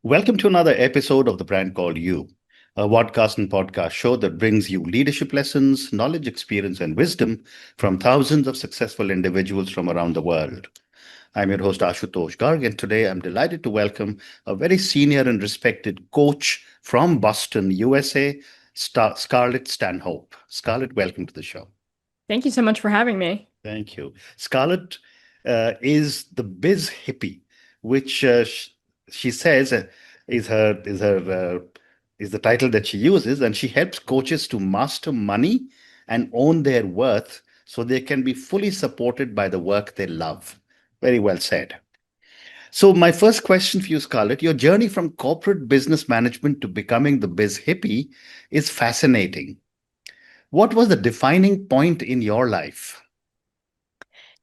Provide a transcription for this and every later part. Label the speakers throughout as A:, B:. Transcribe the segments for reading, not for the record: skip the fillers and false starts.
A: Welcome to another episode of The Brand Called You, a podcast and podcast show that brings you leadership lessons, knowledge, experience, and wisdom from thousands of successful individuals from around the world. I'm your host, Ashutosh Garg, and today I'm delighted to welcome a very senior and respected coach from Boston, USA, Scarlett Stanhope. Scarlett, welcome to the show.
B: Thank you so much for having me.
A: Thank you. Scarlett is the Biz Hippie, which she says is the title that she uses, and she helps coaches to master money and own their worth so they can be fully supported by the work they love. Very well said. So, my first question for you, Scarlett, your journey from corporate business management to becoming the Biz Hippie is fascinating. What was the defining point in your life?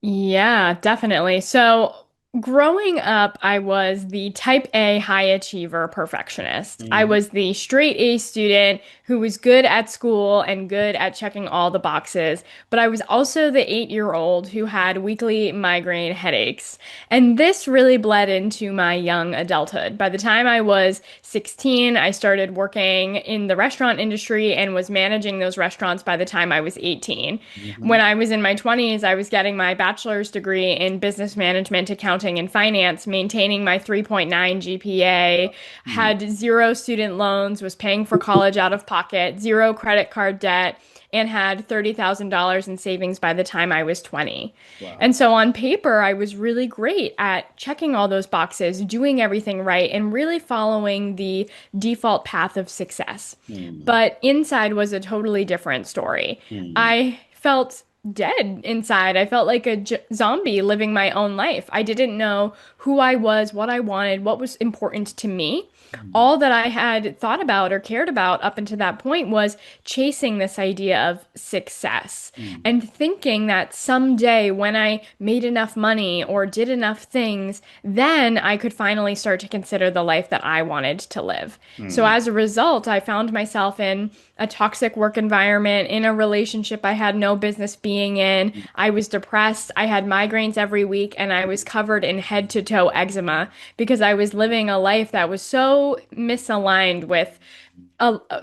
B: Yeah, definitely. So, growing up, I was the type A high achiever perfectionist. I
A: Mhm.
B: was the straight A student who was good at school and good at checking all the boxes, but I was also the 8-year-old who had weekly migraine headaches. And this really bled into my young adulthood. By the time I was 16, I started working in the restaurant industry and was managing those restaurants by the time I was 18. When
A: Mhm.
B: I was in my 20s, I was getting my bachelor's degree in business management, accounting, and finance, maintaining my 3.9 GPA,
A: Mhm.
B: had zero student loans, was paying for college out of pocket, zero credit card debt, and had $30,000 in savings by the time I was 20.
A: Wow.
B: And so on paper, I was really great at checking all those boxes, doing everything right, and really following the default path of success.
A: Mm,
B: But inside was a totally different story.
A: mm,
B: I felt dead inside. I felt like a zombie living my own life. I didn't know who I was, what I wanted, what was important to me.
A: mm,
B: All that I had thought about or cared about up until that point was chasing this idea of success
A: mm,
B: and thinking that someday when I made enough money or did enough things, then I could finally start to consider the life that I wanted to live. So
A: mm,
B: as a result, I found myself in a toxic work environment, in a relationship I had no business being in. I was depressed. I had migraines every week, and I was covered in head to toe eczema because I was living a life that was so misaligned with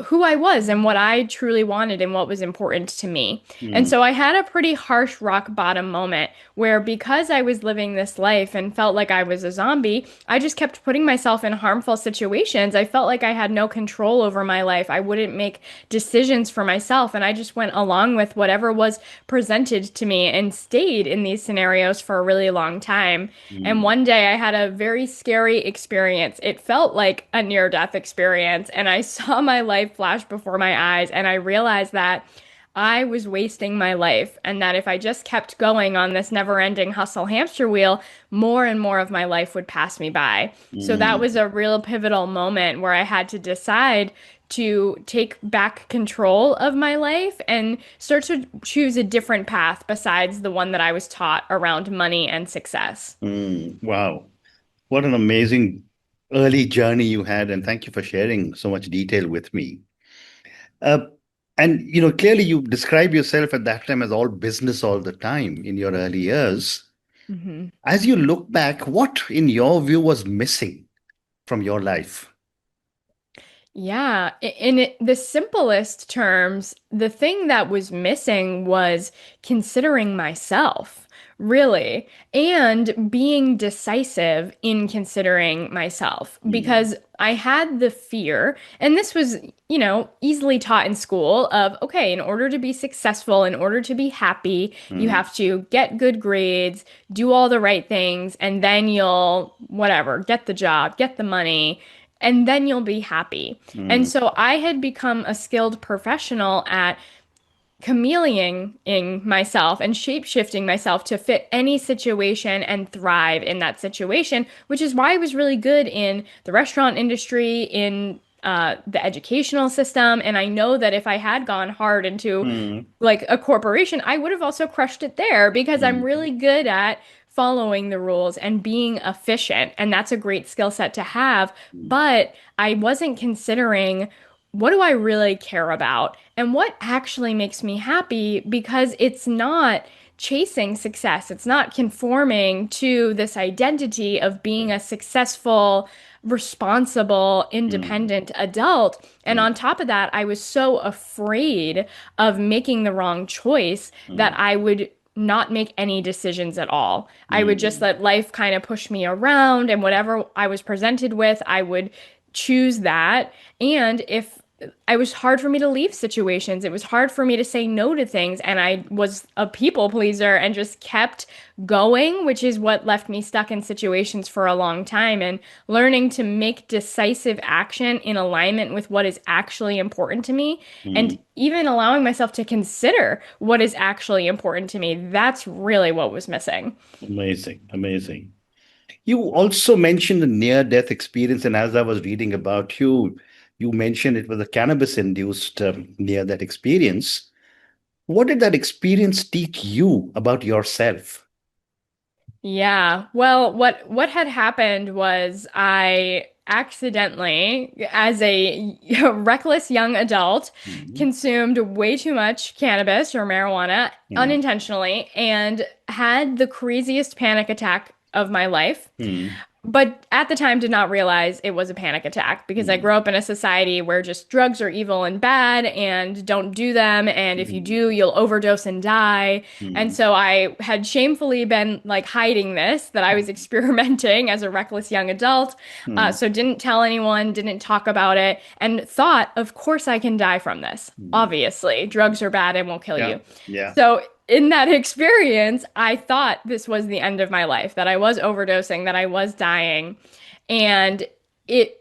B: who I was and what I truly wanted and what was important to me. And
A: mm,
B: so I had a pretty harsh rock bottom moment where, because I was living this life and felt like I was a zombie, I just kept putting myself in harmful situations. I felt like I had no control over my life. I wouldn't make decisions for myself. And I just went along with whatever was presented to me and stayed in these scenarios for a really long time. And
A: mm.
B: one day I had a very scary experience. It felt like a near-death experience, and I saw my life flash before my eyes, and I realized that I was wasting my life, and that if I just kept going on this never-ending hustle hamster wheel, more and more of my life would pass me by. So that was
A: Mm.
B: a real pivotal moment where I had to decide to take back control of my life and start to choose a different path besides the one that I was taught around money and success.
A: Wow. What an amazing early journey you had, and thank you for sharing so much detail with me. Uh, and clearly you describe yourself at that time as all business all the time in your early years.
B: Mhm.
A: As you look back, what in your view was missing from your life?
B: Yeah, the simplest terms, the thing that was missing was considering myself, really, and being decisive in considering myself
A: Mm,
B: because I had the fear, and this was, easily taught in school of, okay, in order to be successful, in order to be happy, you
A: mm,
B: have to get good grades, do all the right things, and then you'll, whatever, get the job, get the money, and then you'll be happy. And
A: mm,
B: so I had become a skilled professional at chameleoning myself and shape-shifting myself to fit any situation and thrive in that situation, which is why I was really good in the restaurant industry, in the educational system. And I know that if I had gone hard into
A: mm,
B: like a corporation, I would have also crushed it there because I'm
A: mm,
B: really good at following the rules and being efficient. And that's a great skill set to have.
A: mm,
B: But I wasn't considering, what do I really care about and what actually makes me happy, because it's not chasing success. It's not conforming to this identity of being a successful, responsible,
A: Mm,
B: independent adult. And
A: mm,
B: on top of that, I was so afraid of making the wrong choice that
A: mm,
B: I would not make any decisions at all. I would just
A: mm,
B: let life kind of push me around, and whatever I was presented with, I would choose that. And if it was hard for me to leave situations, it was hard for me to say no to things, and I was a people pleaser and just kept going, which is what left me stuck in situations for a long time. And learning to make decisive action in alignment with what is actually important to me, and
A: mm.
B: even allowing myself to consider what is actually important to me, that's really what was missing.
A: Amazing, amazing. You also mentioned a near-death experience, and as I was reading about you, you mentioned it was a cannabis-induced near-death experience. What did that experience teach you about yourself?
B: Yeah. Well, what had happened was I accidentally, as a reckless young adult,
A: Mm,
B: consumed way too much cannabis or marijuana
A: mm,
B: unintentionally and had the craziest panic attack of my life.
A: mm,
B: But at the time, did not realize it was a panic attack because I
A: mm,
B: grew up in a society where just drugs are evil and bad and don't do them. And if you
A: mm,
B: do, you'll overdose and die. And
A: mm,
B: so I had shamefully been like hiding this, that I was experimenting as a reckless young adult.
A: mm,
B: So didn't tell anyone, didn't talk about it, and thought, of course I can die from this.
A: mm.
B: Obviously, drugs are bad and will kill
A: Yeah,
B: you.
A: yeah.
B: So in that experience, I thought this was the end of my life, that I was overdosing, that I was dying. And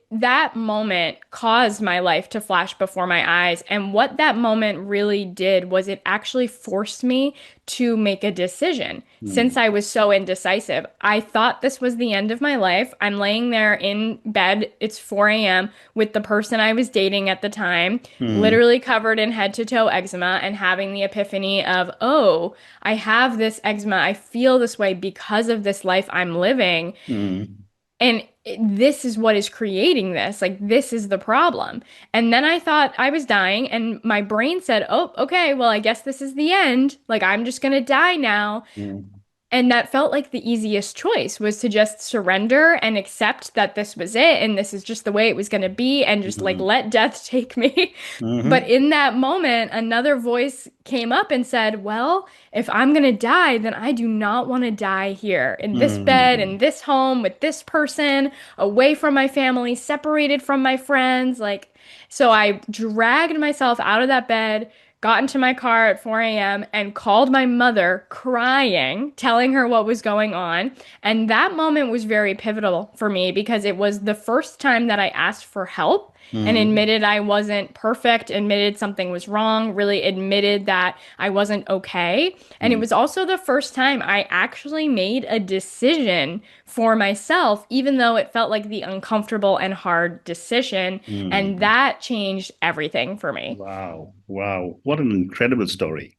B: that moment caused my life to flash before my eyes. And what that moment really did was it actually forced me to make a decision. Since
A: Mm,
B: I was so indecisive, I thought this was the end of my life. I'm laying there in bed. It's 4 a.m. with the person I was dating at the time,
A: mm,
B: literally covered in head to toe eczema, and having the epiphany of, oh, I have this eczema. I feel this way because of this life I'm living.
A: mm,
B: And this is what is creating this. Like, this is the problem. And then I thought I was dying, and my brain said, oh, okay, well, I guess this is the end. Like, I'm just going to die now.
A: mm,
B: And that felt like the easiest choice, was to just surrender and accept that this was it and this is just the way it was going to be, and just like
A: mm,
B: let death take me. But
A: mhm,
B: in that moment, another voice came up and said, well, if I'm going to die, then I do not want to die here in this bed, in
A: mm,
B: this home, with this person, away from my family, separated from my friends. Like, so I dragged myself out of that bed, got into my car at 4 a.m. and called my mother crying, telling her what was going on. And that moment was very pivotal for me because it was the first time that I asked for help and
A: mm,
B: admitted I wasn't perfect, admitted something was wrong, really admitted that I wasn't okay. And it
A: mm,
B: was also the first time I actually made a decision for myself, even though it felt like the uncomfortable and hard decision. And
A: mm.
B: that changed everything for me.
A: Wow, wow. What an incredible story.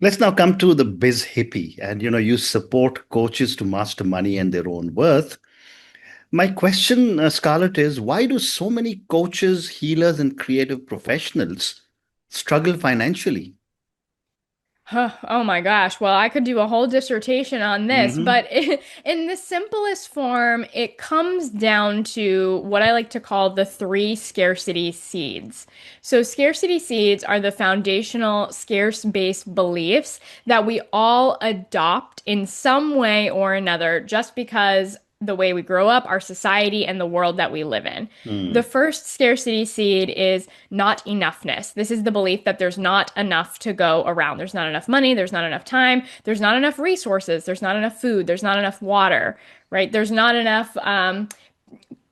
A: Let's now come to the Biz Hippie. And you support coaches to master money and their own worth. My question, Scarlett, is why do so many coaches, healers, and creative professionals struggle financially?
B: Huh, oh my gosh. Well, I could do a whole dissertation on this,
A: Hmm.
B: but in the simplest form, it comes down to what I like to call the three scarcity seeds. So, scarcity seeds are the foundational scarce-based beliefs that we all adopt in some way or another just because the way we grow up, our society, and the world that we live in. The
A: Mm,
B: first scarcity seed is not enoughness. This is the belief that there's not enough to go around. There's not enough money, there's not enough time, there's not enough resources, there's not enough food, there's not enough water, right? There's not enough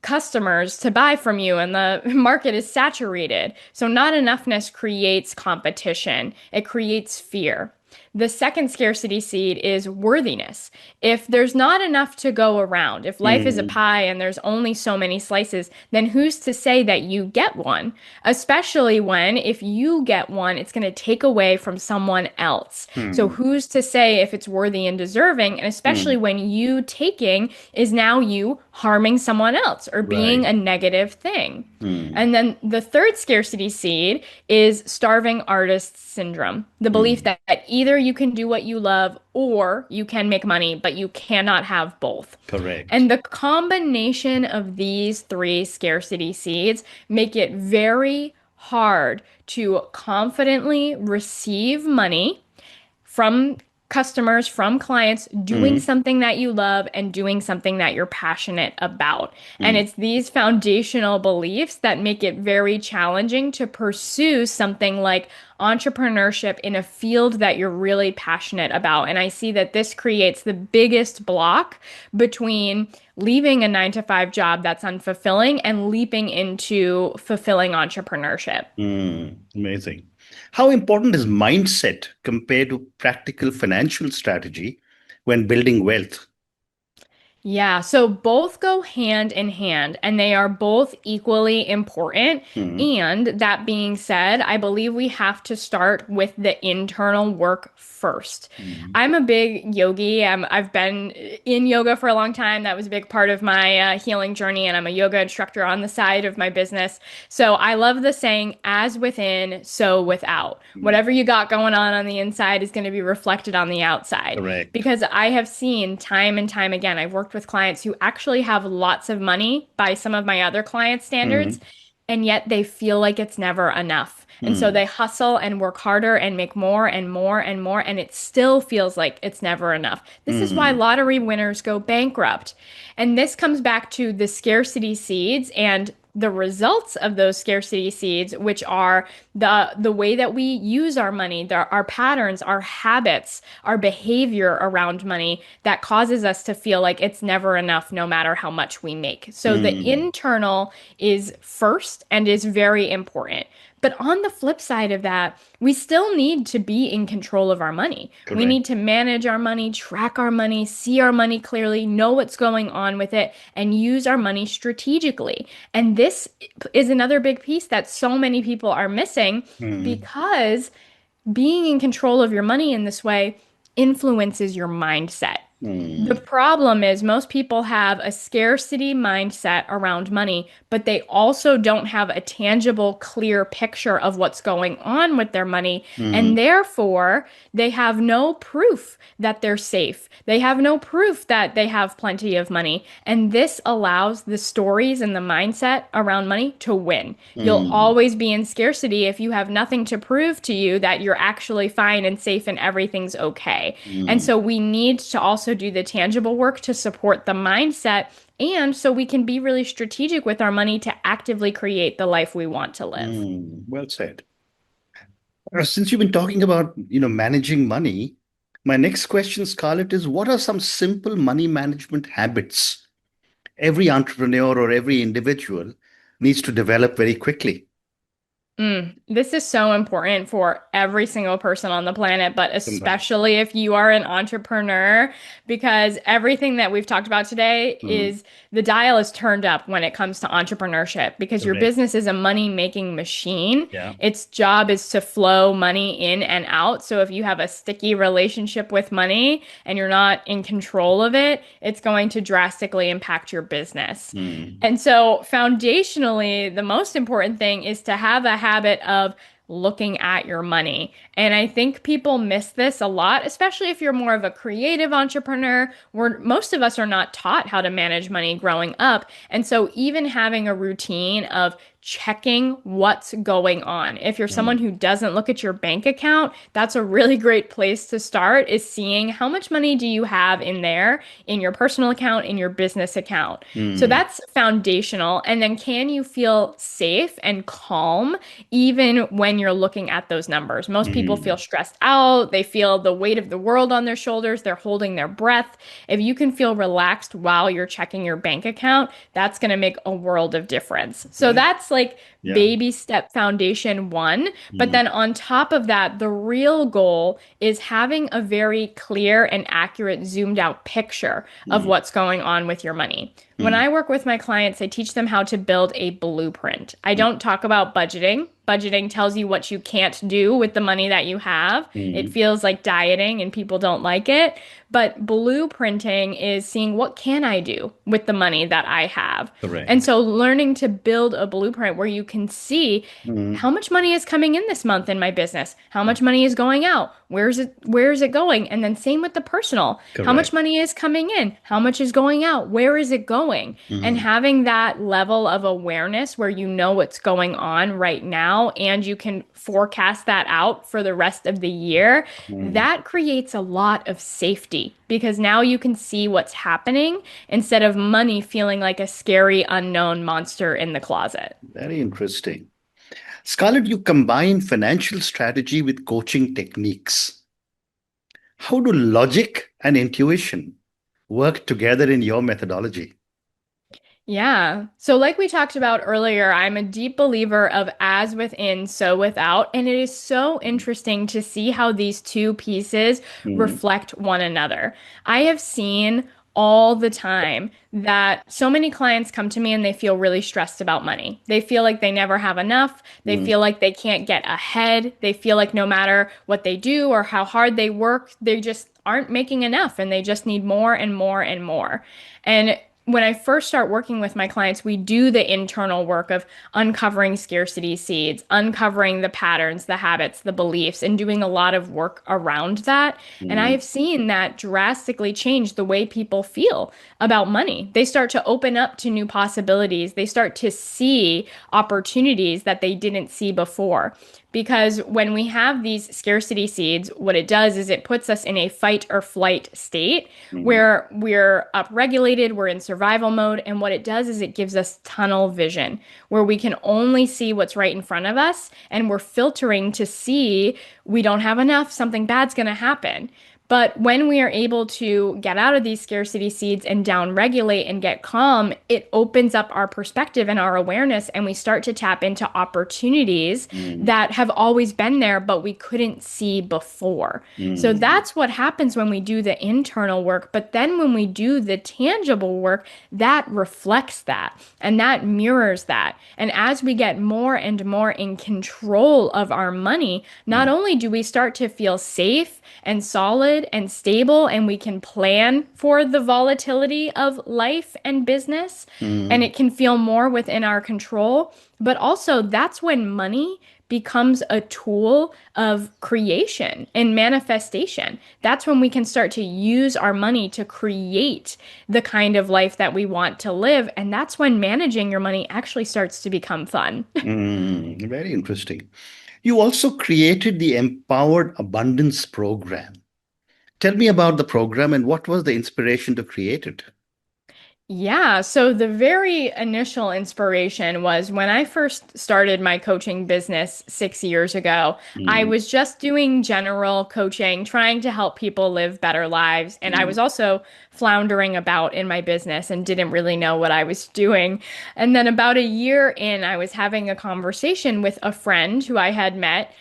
B: customers to buy from you, and the market is saturated. So, not enoughness creates competition, it creates fear. The second scarcity seed is worthiness. If there's not enough to go around, if life is a
A: mm,
B: pie and there's only so many slices, then who's to say that you get one? Especially when, if you get one, it's going to take away from someone else. So
A: mm,
B: who's to say if it's worthy and deserving? And especially
A: mm.
B: when you taking is now you harming someone else or being
A: Right.
B: a negative thing.
A: Mm,
B: And then the third scarcity seed is starving artist syndrome, the belief
A: mm,
B: that either you can do what you love or you can make money, but you cannot have both.
A: correct.
B: And the combination of these three scarcity seeds make it very hard to confidently receive money from customers, from clients, doing
A: Mm,
B: something that you love and doing something that you're passionate about. And
A: mm,
B: it's these foundational beliefs that make it very challenging to pursue something like entrepreneurship in a field that you're really passionate about. And I see that this creates the biggest block between leaving a 9 to 5 job that's unfulfilling and leaping into fulfilling entrepreneurship.
A: amazing. How important is mindset compared to practical financial strategy when building wealth?
B: Yeah, so both go hand in hand and they are both equally important.
A: Mm,
B: And that being said, I believe we have to start with the internal work first.
A: mm,
B: I'm a big yogi. I've been in yoga for a long time. That was a big part of my healing journey, and I'm a yoga instructor on the side of my business. So I love the saying, as within, so without.
A: mm.
B: Whatever you got going on the inside is going to be reflected on the outside.
A: Correct.
B: Because I have seen time and time again, I've worked with clients who actually have lots of money by some of my other client standards,
A: Mm,
B: and yet they feel like it's never enough. And so
A: mm,
B: they hustle and work harder and make more and more and more, and it still feels like it's never enough. This is why
A: mm,
B: lottery winners go bankrupt. And this comes back to the scarcity seeds and the results of those scarcity seeds, which are the way that we use our money, our patterns, our habits, our behavior around money that causes us to feel like it's never enough no matter how much we make. So the
A: mm.
B: internal is first and is very important. But on the flip side of that, we still need to be in control of our money. We
A: Correct.
B: need to manage our money, track our money, see our money clearly, know what's going on with it, and use our money strategically. And this is another big piece that so many people are missing
A: Mm,
B: because being in control of your money in this way influences your mindset. The
A: mm,
B: problem is most people have a scarcity mindset around money, but they also don't have a tangible, clear picture of what's going on with their money. And
A: mm,
B: therefore, they have no proof that they're safe. They have no proof that they have plenty of money. And this allows the stories and the mindset around money to win. You'll
A: mm,
B: always be in scarcity if you have nothing to prove to you that you're actually fine and safe and everything's okay. And
A: mm,
B: so we need to also do the tangible work to support the mindset. And so we can be really strategic with our money to actively create the life we want to live.
A: Well said. Since you've been talking about, managing money, my next question, Scarlett, is what are some simple money management habits every entrepreneur or every individual needs to develop very quickly?
B: This is so important for every single person on the planet, but
A: Sometimes.
B: especially if you are an entrepreneur, because everything that we've talked about today
A: Mm,
B: is the dial is turned up when it comes to entrepreneurship because your
A: correct.
B: business is a money-making machine.
A: Yeah.
B: Its job is to flow money in and out. So if you have a sticky relationship with money and you're not in control of it, it's going to drastically impact your business.
A: Mm,
B: And so, foundationally, the most important thing is to have a habit of looking at your money. And I think people miss this a lot, especially if you're more of a creative entrepreneur, where most of us are not taught how to manage money growing up. And so, even having a routine of checking what's going on. If you're someone
A: mm,
B: who doesn't look at your bank account, that's a really great place to start is seeing how much money do you have in there in your personal account, in your business account. So
A: mm,
B: that's foundational. And then can you feel safe and calm even when you're looking at those numbers? Most people feel
A: mm,
B: stressed out. They feel the weight of the world on their shoulders. They're holding their breath. If you can feel relaxed while you're checking your bank account, that's going to make a world of difference. So
A: right.
B: that's like
A: Yeah.
B: baby step foundation one. But
A: Mm,
B: then on top of that, the real goal is having a very clear and accurate, zoomed out picture of
A: mm,
B: what's going on with your money. When
A: Mm,
B: I work with my clients, I teach them how to build a blueprint. I
A: mm,
B: don't talk about budgeting. Budgeting tells you what you can't do with the money that you have. It
A: mm.
B: feels like dieting and people don't like it. But blueprinting is seeing what can I do with the money that I have. And
A: Correct.
B: so learning to build a blueprint where you can see
A: Mm,
B: how much money is coming in this month in my business? How much money is going out? Where is it going? And then same with the personal. How much
A: correct.
B: money is coming in? How much is going out? Where is it going? And
A: Mm,
B: having that level of awareness where you know what's going on right now and you can forecast that out for the rest of the year,
A: mm.
B: that creates a lot of safety because now you can see what's happening instead of money feeling like a scary unknown monster in the closet.
A: Very interesting. Scarlett, you combine financial strategy with coaching techniques. How do logic and intuition work together in your methodology?
B: Yeah. So, like we talked about earlier, I'm a deep believer of as within, so without. And it is so interesting to see how these two pieces
A: Mm,
B: reflect one another. I have seen all the time that so many clients come to me and they feel really stressed about money. They feel like they never have enough. They
A: mm,
B: feel like they can't get ahead. They feel like no matter what they do or how hard they work, they just aren't making enough and they just need more and more and more. And when I first start working with my clients, we do the internal work of uncovering scarcity seeds, uncovering the patterns, the habits, the beliefs, and doing a lot of work around that. And I
A: mm,
B: have seen that drastically change the way people feel about money. They start to open up to new possibilities. They start to see opportunities that they didn't see before. Because when we have these scarcity seeds, what it does is it puts us in a fight or flight state
A: mm,
B: where we're upregulated, we're in survival mode. And what it does is it gives us tunnel vision, where we can only see what's right in front of us and we're filtering to see we don't have enough, something bad's going to happen. But when we are able to get out of these scarcity seeds and down regulate and get calm, it opens up our perspective and our awareness, and we start to tap into opportunities
A: mm,
B: that have always been there, but we couldn't see before. So
A: mm,
B: that's what happens when we do the internal work. But then when we do the tangible work, that reflects that and that mirrors that. And as we get more and more in control of our money, not
A: mm,
B: only do we start to feel safe and solid and stable, and we can plan for the volatility of life and business, and
A: mm.
B: it can feel more within our control, but also that's when money becomes a tool of creation and manifestation. That's when we can start to use our money to create the kind of life that we want to live. And that's when managing your money actually starts to become fun.
A: Very interesting. You also created the Empowered Abundance Program. Tell me about the program and what was the inspiration to create it?
B: Yeah, so the very initial inspiration was when I first started my coaching business 6 years ago. I
A: Mm,
B: was just doing general coaching, trying to help people live better lives. And I
A: mm,
B: was also floundering about in my business and didn't really know what I was doing. And then about a year in, I was having a conversation with a friend who I had met.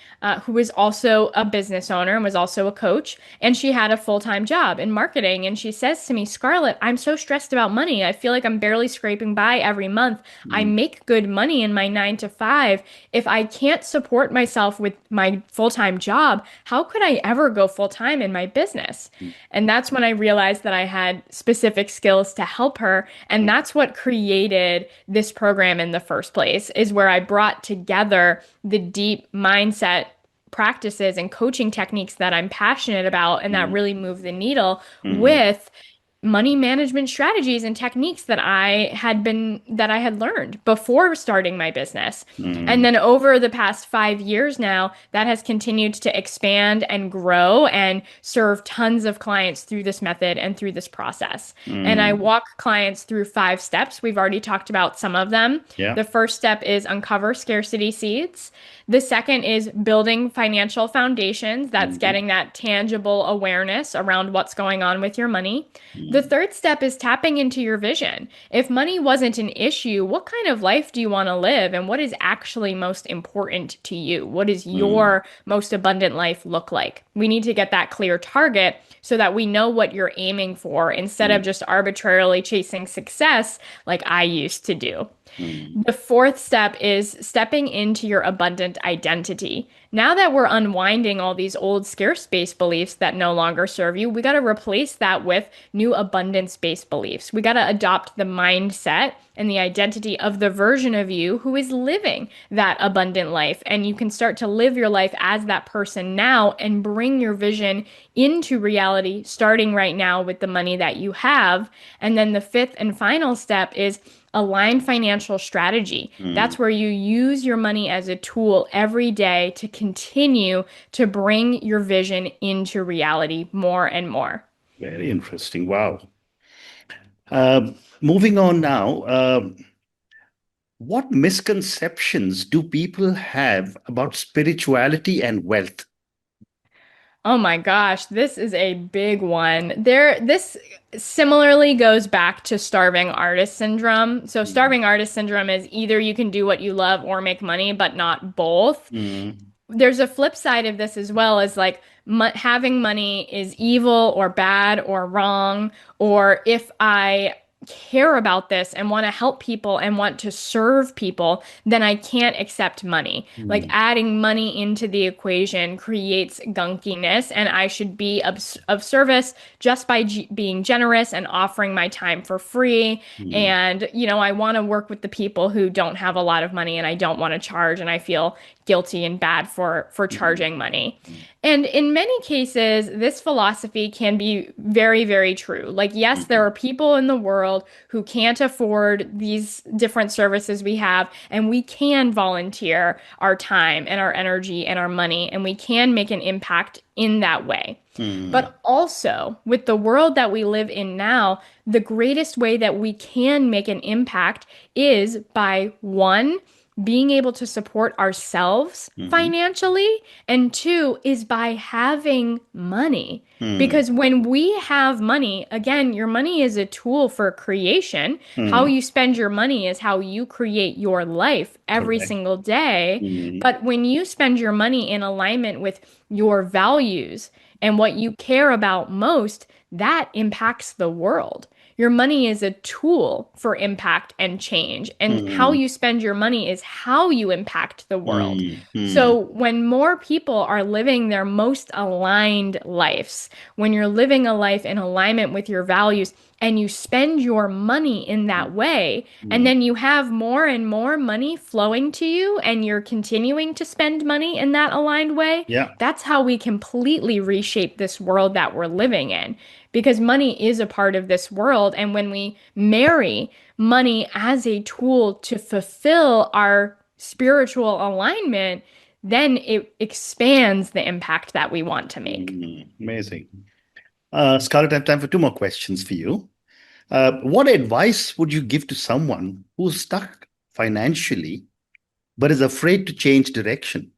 B: Who was also a business owner and was also a coach. And she had a full-time job in marketing. And she says to me, Scarlett, I'm so stressed about money. I feel like I'm barely scraping by every month. I
A: mm,
B: make good money in my 9 to 5. If I can't support myself with my full-time job, how could I ever go full-time in my business?
A: mm,
B: And that's when I realized that I had specific skills to help her. And
A: mm,
B: that's what created this program in the first place, is where I brought together the deep mindset practices and coaching techniques that I'm passionate about and that
A: mm,
B: really move the needle
A: mm,
B: with money management strategies and techniques that I had learned before starting my business. And
A: mm,
B: then over the past 5 years now, that has continued to expand and grow and serve tons of clients through this method and through this process. And I
A: mm.
B: walk clients through 5 steps. We've already talked about some of them.
A: Yeah.
B: The first step is uncover scarcity seeds. The second is building financial foundations. That's
A: Mm,
B: getting that tangible awareness around what's going on with your money. The third step is tapping into your vision. If money wasn't an issue, what kind of life do you want to live? And what is actually most important to you? What does
A: Mm,
B: your most abundant life look like? We need to get that clear target so that we know what you're aiming for instead of
A: mm,
B: just arbitrarily chasing success like I used to do.
A: mm,
B: The fourth step is stepping into your abundant identity. Now that we're unwinding all these old scarce-based beliefs that no longer serve you, we got to replace that with new abundance-based beliefs. We got to adopt the mindset and the identity of the version of you who is living that abundant life. And you can start to live your life as that person now and bring your vision into reality, starting right now with the money that you have. And then the fifth and final step is align financial strategy.
A: mm.
B: That's where you use your money as a tool every day to continue to bring your vision into reality more and more.
A: Very interesting. Wow. Moving on now, what misconceptions do people have about spirituality and wealth?
B: Oh my gosh, this is a big one. This similarly goes back to starving artist syndrome. So
A: Mm,
B: starving artist syndrome is either you can do what you love or make money, but not both.
A: mm,
B: There's a flip side of this as well as like having money is evil or bad or wrong, or if I care about this and want to help people and want to serve people, then I can't accept money. Like
A: mm,
B: adding money into the equation creates gunkiness, and I should be of service just by being generous and offering my time for free.
A: mm,
B: And, I want to work with the people who don't have a lot of money and I don't want to charge and I feel guilty and bad for
A: mm,
B: charging money.
A: mm,
B: And in many cases, this philosophy can be very, very true. Like, yes, there
A: mm,
B: are people in the world who can't afford these different services we have, and we can volunteer our time and our energy and our money, and we can make an impact in that way.
A: mm,
B: But also, with the world that we live in now, the greatest way that we can make an impact is by one, being able to support ourselves
A: mhm,
B: financially, and two is by having money.
A: mm,
B: Because when we have money, again, your money is a tool for creation. How
A: mm.
B: you spend your money is how you create your life every
A: Correct.
B: single day.
A: Mm,
B: But when you spend your money in alignment with your values and what you care about most, that impacts the world. Your money is a tool for impact and change, and how
A: mm,
B: you spend your money is how you impact the world.
A: mm, mm.
B: So, when more people are living their most aligned lives, when you're living a life in alignment with your values, and you spend your money in that way, and
A: Mm.
B: then you have more and more money flowing to you, and you're continuing to spend money in that aligned way,
A: Yeah.
B: that's how we completely reshape this world that we're living in. Because money is a part of this world. And when we marry money as a tool to fulfill our spiritual alignment, then it expands the impact that we want to make.
A: Amazing. Scarlett, I have time for two more questions for you. What advice would you give to someone who's stuck financially but is afraid to change direction?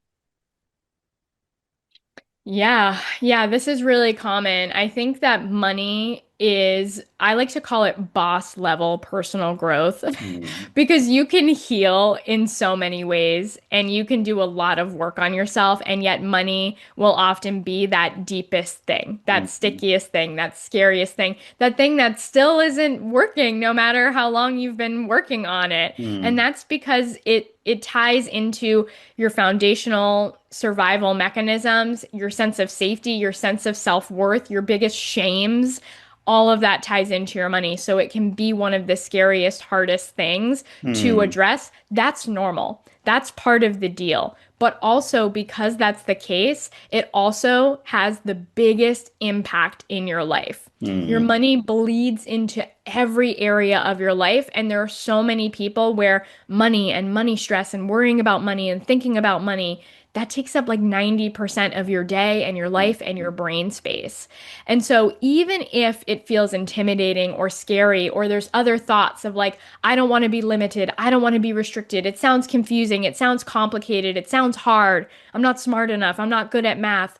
B: Yeah, this is really common. I think that money is, I like to call it boss level personal growth
A: Mm,
B: because you can heal in so many ways and you can do a lot of work on yourself, and yet money will often be that deepest thing, that
A: mm,
B: stickiest thing, that scariest thing, that thing that still isn't working no matter how long you've been working on it. And
A: mm,
B: that's because it ties into your foundational survival mechanisms, your sense of safety, your sense of self-worth, your biggest shames. All of that ties into your money. So it can be one of the scariest, hardest things to
A: mm,
B: address. That's normal. That's part of the deal. But also, because that's the case, it also has the biggest impact in your life. Your
A: mm.
B: money bleeds into every area of your life. And there are so many people where money and money stress and worrying about money and thinking about money, that takes up like 90% of your day and your life and your brain space. And so even if it feels intimidating or scary, or there's other thoughts of like, I don't want to be limited, I don't want to be restricted, it sounds confusing, it sounds complicated, it sounds hard, I'm not smart enough, I'm not good at math.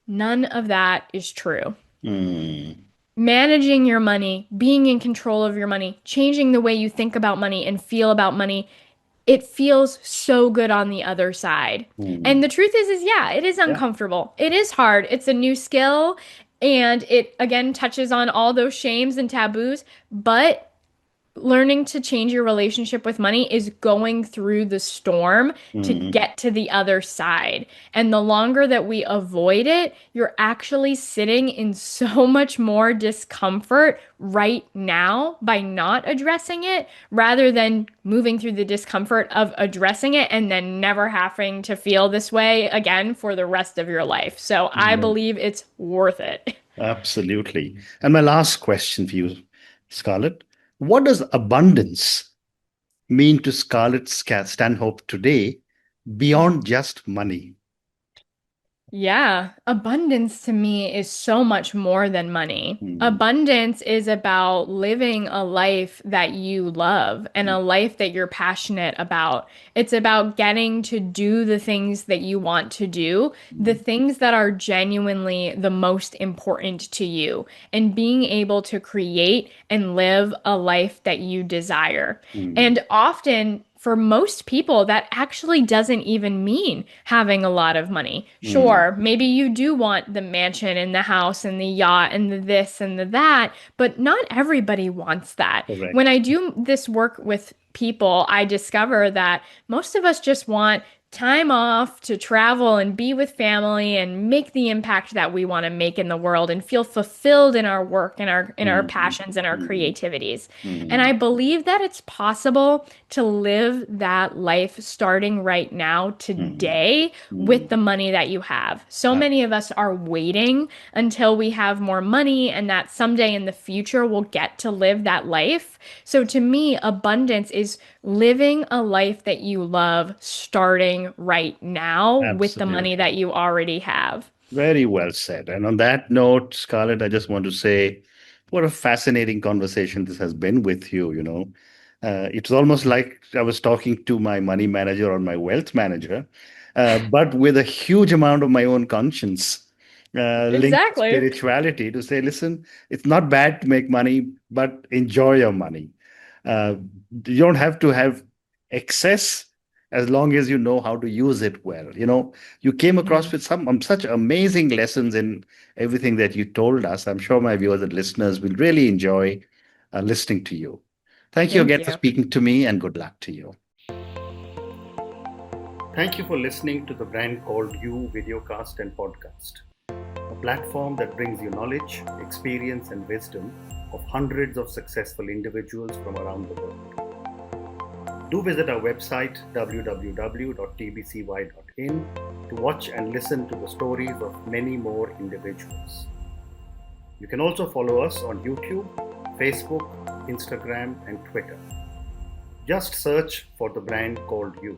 B: None of that is true.
A: Mm.
B: managing your money, being in control of your money, changing the way you think about money and feel about money, it feels so good on the other side. And
A: Mm.
B: the truth is yeah, it is
A: Yeah.
B: uncomfortable. It is hard. It's a new skill and it again touches on all those shames and taboos, but learning to change your relationship with money is going through the storm to
A: Mm.
B: get to the other side. And the longer that we avoid it, you're actually sitting in so much more discomfort right now by not addressing it rather than moving through the discomfort of addressing it and then never having to feel this way again for the rest of your life. So I
A: Yeah.
B: believe it's worth it.
A: Absolutely. And my last question for you, Scarlett, what does abundance mean to Scarlett Stanhope today beyond just money?
B: Yeah, abundance to me is so much more than money.
A: Mm.
B: Abundance is about living a life that you love and a life that you're passionate about. It's about getting to do the things that you want to do, the things that are genuinely the most important to you, and being able to create and live a life that you desire.
A: Mm.
B: And often, for most people, that actually doesn't even mean having a lot of money.
A: Mm.
B: Sure, maybe you do want the mansion and the house and the yacht and the this and the that, but not everybody wants that. When
A: Correct.
B: I do this work with people, I discover that most of us just want time off to travel and be with family and make the impact that we want to make in the world and feel fulfilled in our work and our
A: Mm.
B: passions and our
A: Mm.
B: creativities. And I
A: Mm.
B: believe that it's possible to live that life starting right now,
A: Mm.
B: today, with
A: Mm.
B: the money that you have. So
A: Ab-
B: many of us are waiting until we have more money and that someday in the future we'll get to live that life. So to me, abundance is living a life that you love starting right now with the money
A: Absolutely.
B: that you already have.
A: Very well said. And on that note, Scarlett, I just want to say what a fascinating conversation this has been with you. It's almost like I was talking to my money manager or my wealth manager, but with a huge amount of my own conscience linked to
B: Exactly.
A: spirituality to say, listen, it's not bad to make money, but enjoy your money. Uh, you don't have to have excess as long as you know how to use it well. You came across
B: Mhm.
A: with some such amazing lessons in everything that you told us. I'm sure my viewers and listeners will really enjoy listening to you. Thank you
B: Thank
A: again for
B: you.
A: speaking to me, and good luck to you. Thank you for listening to the Brand Called You videocast and podcast, a platform that brings you knowledge, experience, and wisdom of hundreds of successful individuals from around the world. Do visit our website www.tbcy.in to watch and listen to the stories of many more individuals. You can also follow us on YouTube, Facebook, Instagram, and Twitter. Just search for the brand called You.